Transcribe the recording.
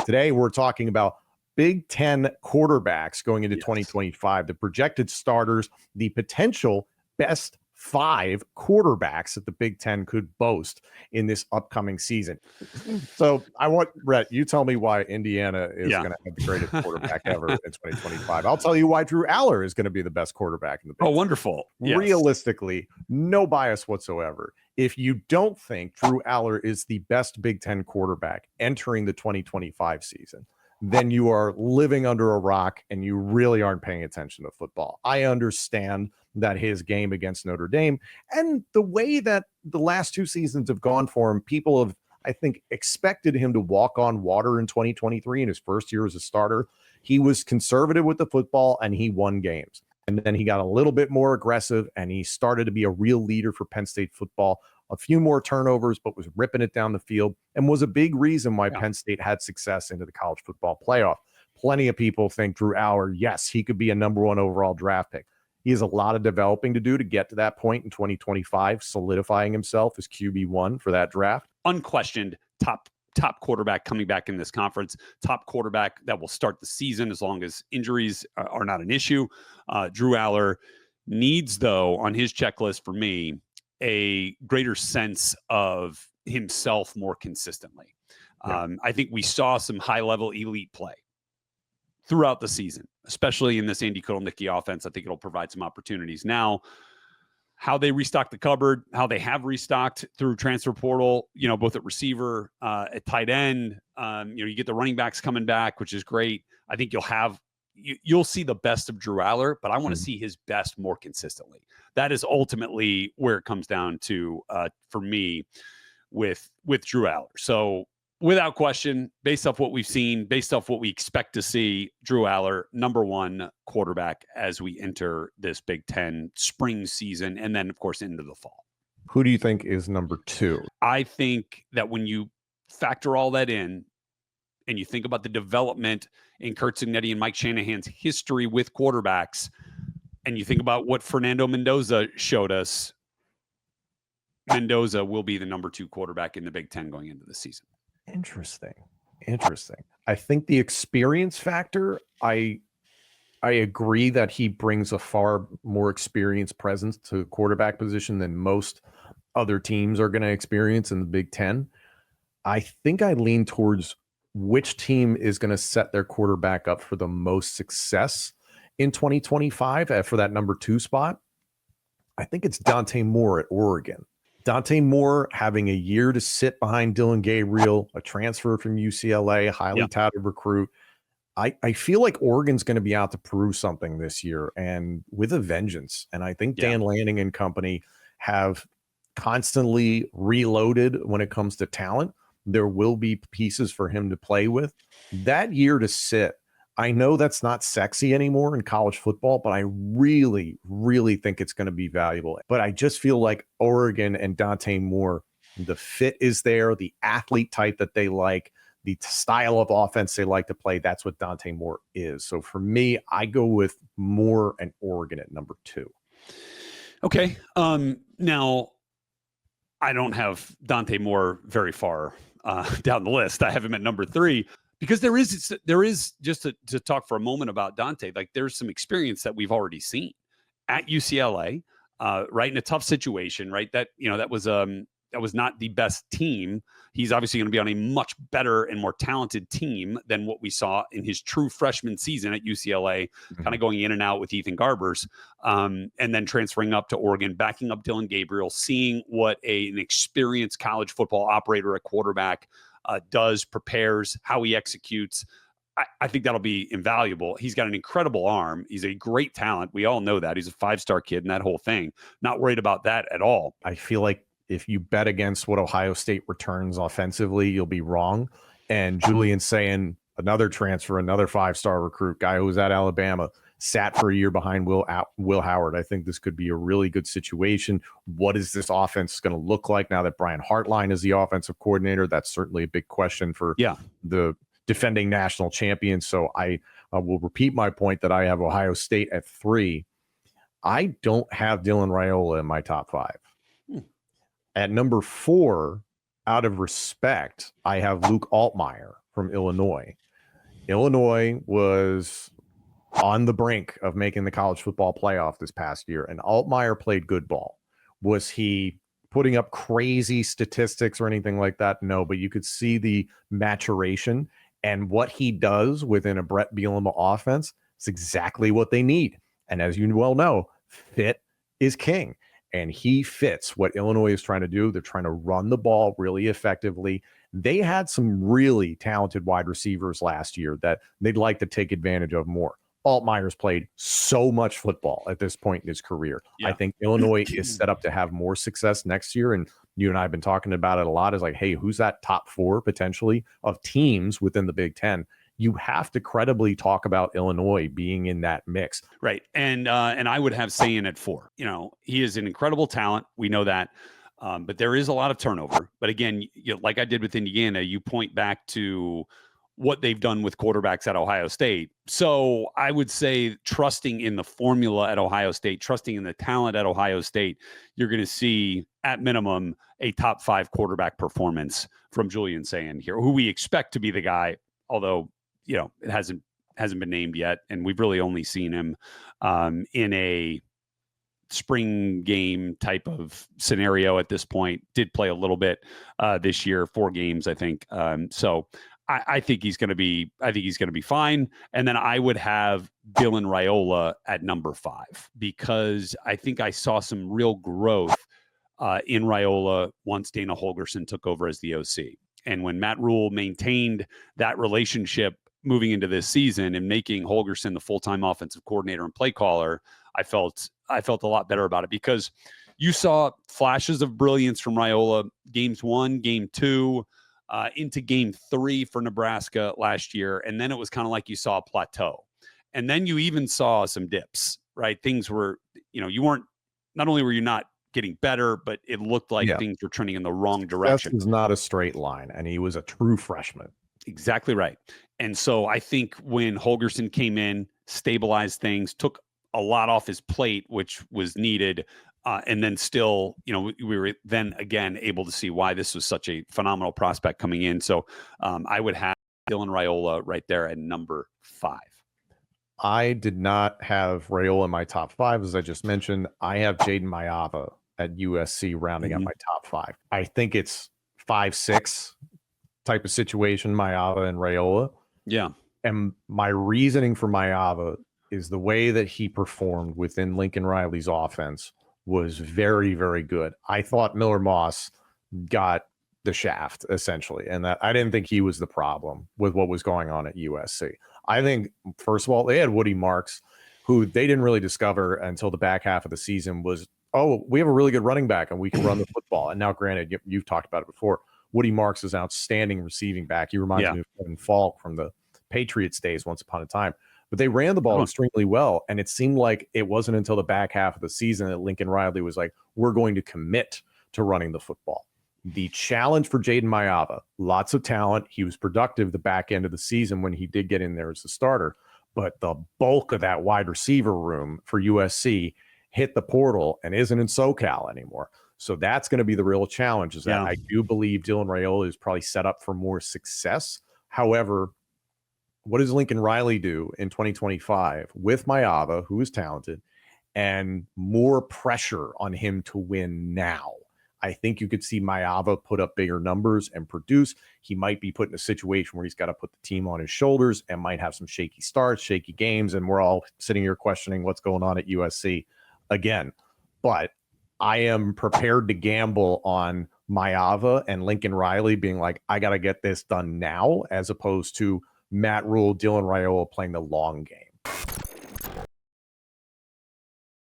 Today, we're talking about Big Ten quarterbacks going into 2025, the projected starters, the potential best 5 quarterbacks that the Big Ten could boast in this upcoming season. So I want, Rhett, you tell me why Indiana is going to have the greatest quarterback ever in 2025. I'll tell you why Drew Allar is going to be the best quarterback in the Big Ten. Wonderful. Realistically, no bias whatsoever. If you don't think Drew Allar is the best Big Ten quarterback entering the 2025 season, then you are living under a rock and you really aren't paying attention to football. I understand that his game against Notre Dame and the way that the last 2 seasons have gone for him, people have, I think, expected him to walk on water in 2023 in his first year as a starter. He was conservative with the football and he won games. And then he got a little bit more aggressive and he started to be a real leader for Penn State football. A few more turnovers, but was ripping it down the field and was a big reason why Penn State had success into the college football playoff. Plenty of people think Drew Allar, yes, he could be a number 1 overall draft pick. He has a lot of developing to do to get to that point in 2025, solidifying himself as QB1 for that draft. Unquestioned top quarterback coming back in this conference, top quarterback that will start the season as long as injuries are not an issue. Drew Allar needs, though, on his checklist for me, a greater sense of himself more consistently. I think we saw some high-level elite play throughout the season, especially in this Andy Kotelnicki offense. I think it'll provide some opportunities. Now, how they restock the cupboard, how they have restocked through transfer portal, both at receiver, at tight end, you get the running backs coming back, which is great. I think you'll see the best of Drew Allar, but I want to see his best more consistently. That is ultimately where it comes down to for me with Drew Allar. So without question, based off what we've seen, based off what we expect to see, Drew Allar, number 1 quarterback as we enter this Big Ten spring season, and then, of course, into the fall. Who do you think is number 2? I think that when you factor all that in, and you think about the development in Curt Cignetti and Mike Shanahan's history with quarterbacks, and you think about what Fernando Mendoza showed us, Mendoza will be the number 2 quarterback in the Big Ten going into the season. Interesting. I think the experience factor, I agree that he brings a far more experienced presence to the quarterback position than most other teams are going to experience in the Big Ten. I think I lean towards which team is going to set their quarterback up for the most success in 2025 for that number 2 spot. I think it's Dante Moore at Oregon. Dante Moore having a year to sit behind Dylan Gabriel, a transfer from UCLA, highly touted recruit. I feel like Oregon's going to be out to prove something this year and with a vengeance. And I think Dan Lanning and company have constantly reloaded when it comes to talent. There will be pieces for him to play with. That year to sit, I know that's not sexy anymore in college football, but I really, really think it's going to be valuable. But I just feel like Oregon and Dante Moore, the fit is there, the athlete type that they like, the style of offense they like to play, that's what Dante Moore is. So for me, I go with Moore and Oregon at number 2. Okay. Now, I don't have Dante Moore very far down the list. I have him at number 3. Because there is just to talk for a moment about Dante, like there's some experience that we've already seen at UCLA, right, in a tough situation, right? That was not the best team. He's obviously going to be on a much better and more talented team than what we saw in his true freshman season at UCLA, kind of going in and out with Ethan Garbers, and then transferring up to Oregon, backing up Dylan Gabriel, seeing what an experienced college football operator at quarterback does, prepares, how he executes. I think that'll be invaluable. He's got an incredible arm. He's a great talent. We all know that. He's a 5-star kid and that whole thing. Not worried about that at all. I feel like if you bet against what Ohio State returns offensively, you'll be wrong. And Julian saying another transfer, another 5-star recruit, guy who was at Alabama, sat for a year behind Will Howard. I think this could be a really good situation. What is this offense going to look like now that Brian Hartline is the offensive coordinator? That's certainly a big question for the defending national champions. So I will repeat my point that I have Ohio State at 3. I don't have Dylan Raiola in my top 5. At number 4, out of respect, I have Luke Altmaier from Illinois. Illinois was on the brink of making the college football playoff this past year, and Altmaier played good ball. Was he putting up crazy statistics or anything like that? No, but you could see the maturation, and what he does within a Brett Bielema offense is exactly what they need. And as you well know, fit is king, and he fits what Illinois is trying to do. They're trying to run the ball really effectively. They had some really talented wide receivers last year that they'd like to take advantage of more. Altmaier's played so much football at this point in his career. Yeah. I think Illinois is set up to have more success next year. And you and I have been talking about it a lot, is like, hey, who's that top 4 potentially of teams within the Big Ten? You have to credibly talk about Illinois being in that mix. Right. And I would have Sayin at 4. You know, he is an incredible talent. We know that. But there is a lot of turnover. But again, like I did with Indiana, you point back to what they've done with quarterbacks at Ohio State. So I would say trusting in the formula at Ohio State, trusting in the talent at Ohio State, you're going to see at minimum a top 5 quarterback performance from Julian Sayin here, who we expect to be the guy, although, you know, it hasn't been named yet. And we've really only seen him in a spring game type of scenario at this point. Did play a little bit this year, 4 games, I think. So I think he's going to be. I think he's going to be fine. And then I would have Dylan Raiola at number 5, because I think I saw some real growth in Raiola once Dana Holgorsen took over as the OC, and when Matt Rule maintained that relationship moving into this season and making Holgorsen the full-time offensive coordinator and play caller, I felt a lot better about it, because you saw flashes of brilliance from Raiola games 1, game 2. Into game 3 for Nebraska last year. And then it was kind of like you saw a plateau. And then you even saw some dips, right? Things were, you know, not only were you not getting better, but it looked like things were trending in the wrong direction. This is not a straight line, and he was a true freshman. Exactly right. And so I think when Holgorsen came in, stabilized things, took a lot off his plate, which was needed, and then still, you know, we were then again able to see why this was such a phenomenal prospect coming in. So I would have Dylan Raiola right there at number 5. I did not have Raiola in my top 5, as I just mentioned. I have Jaden Maiava at USC rounding out my top 5. I think it's 5-6 type of situation, Maiava and Raiola. Yeah. And my reasoning for Maiava is the way that he performed within Lincoln Riley's offense was very, very good. I thought Miller Moss got the shaft, essentially, and that I didn't think he was the problem with what was going on at USC. I think, first of all, they had Woody Marks, who they didn't really discover until the back half of the season was, oh, we have a really good running back and we can run the football. And now, granted, you've talked about it before, Woody Marks is an outstanding receiving back. He reminds me of Kevin Falk from the Patriots days once upon a time. But they ran the ball extremely well, and it seemed like it wasn't until the back half of the season that Lincoln Riley was like, we're going to commit to running the football. The challenge for Jaden Maiava, lots of talent. He was productive the back end of the season when he did get in there as a starter, but the bulk of that wide receiver room for USC hit the portal and isn't in SoCal anymore. So that's going to be the real challenge, is that I do believe Dylan Raiola is probably set up for more success. However, what does Lincoln Riley do in 2025 with Maiava, who is talented, and more pressure on him to win now? I think you could see Maiava put up bigger numbers and produce. He might be put in a situation where he's got to put the team on his shoulders and might have some shaky starts, shaky games, and we're all sitting here questioning what's going on at USC again. But I am prepared to gamble on Maiava and Lincoln Riley being like, I got to get this done now, as opposed to Matt Rule, Dylan Raiola playing the long game.